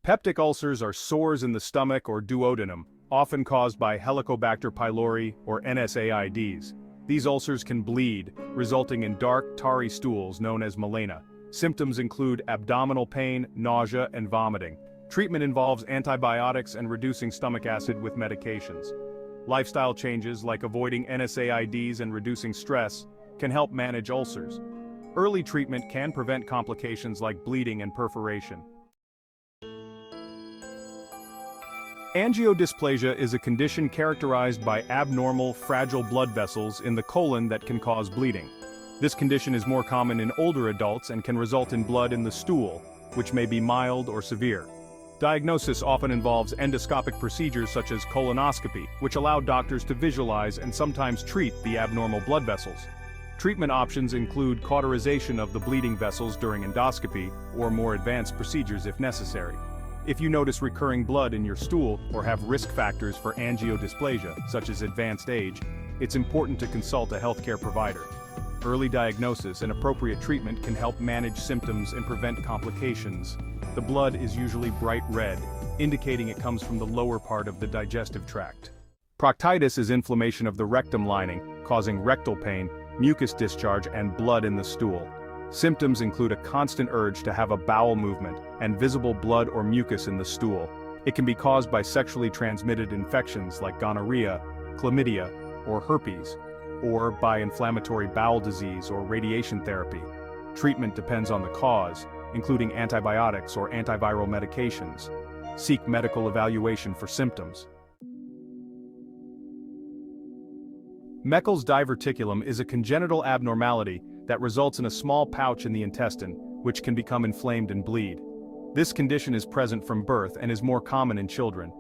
Peptic ulcers are sores in the stomach or duodenum, often caused by Helicobacter pylori or NSAIDs. These ulcers can bleed, resulting in dark, tarry stools known as melena. Symptoms include abdominal pain, nausea, and vomiting. Treatment involves antibiotics and reducing stomach acid with medications. Lifestyle changes like avoiding NSAIDs and reducing stress can help manage ulcers. Early treatment can prevent complications like bleeding and perforation. Angiodysplasia is a condition characterized by abnormal, fragile blood vessels in the colon that can cause bleeding. This condition is more common in older adults and can result in blood in the stool, which may be mild or severe. Diagnosis often involves endoscopic procedures such as colonoscopy, which allow doctors to visualize and sometimes treat the abnormal blood vessels. Treatment options include cauterization of the bleeding vessels during endoscopy, or more advanced procedures if necessary. If you notice recurring blood in your stool or have risk factors for angiodysplasia, such as advanced age, it's important to consult a healthcare provider. Early diagnosis and appropriate treatment can help manage symptoms and prevent complications. The blood is usually bright red, indicating it comes from the lower part of the digestive tract. Proctitis is inflammation of the rectum lining, causing rectal pain, mucus discharge, and blood in the stool. Symptoms include a constant urge to have a bowel movement and visible blood or mucus in the stool. It can be caused by sexually transmitted infections like gonorrhea, chlamydia, or herpes, or by inflammatory bowel disease or radiation therapy. Treatment depends on the cause, including antibiotics or antiviral medications. Seek medical evaluation for symptoms. Meckel's diverticulum is a congenital abnormality that results in a small pouch in the intestine, which can become inflamed and bleed. This condition is present from birth and is more common in children.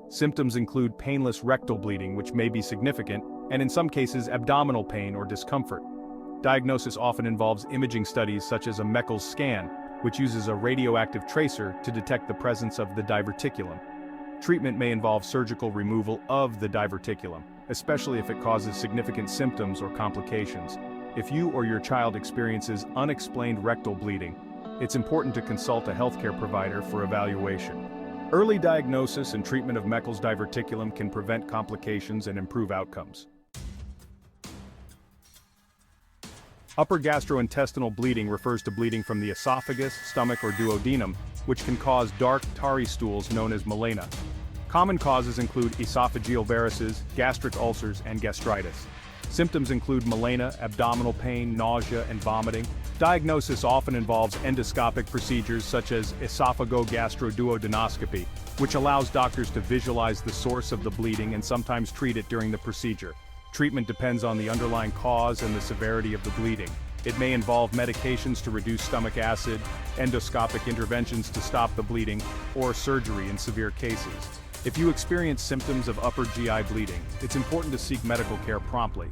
Symptoms include painless rectal bleeding, which may be significant, and in some cases abdominal pain or discomfort. Diagnosis often involves imaging studies such as a Meckel's scan, which uses a radioactive tracer to detect the presence of the diverticulum. Treatment may involve surgical removal of the diverticulum, especially if it causes significant symptoms or complications. If you or your child experiences unexplained rectal bleeding, it's important to consult a healthcare provider for evaluation. Early diagnosis and treatment of Meckel's diverticulum can prevent complications and improve outcomes. Upper gastrointestinal bleeding refers to bleeding from the esophagus, stomach, or duodenum, which can cause dark, tarry stools known as melena. Common causes include esophageal varices, gastric ulcers, and gastritis. Symptoms include melena, abdominal pain, nausea, and vomiting. Diagnosis often involves endoscopic procedures such as esophagogastroduodenoscopy, which allows doctors to visualize the source of the bleeding and sometimes treat it during the procedure. Treatment depends on the underlying cause and the severity of the bleeding. It may involve medications to reduce stomach acid, endoscopic interventions to stop the bleeding, or surgery in severe cases. If you experience symptoms of upper GI bleeding, it's important to seek medical care promptly.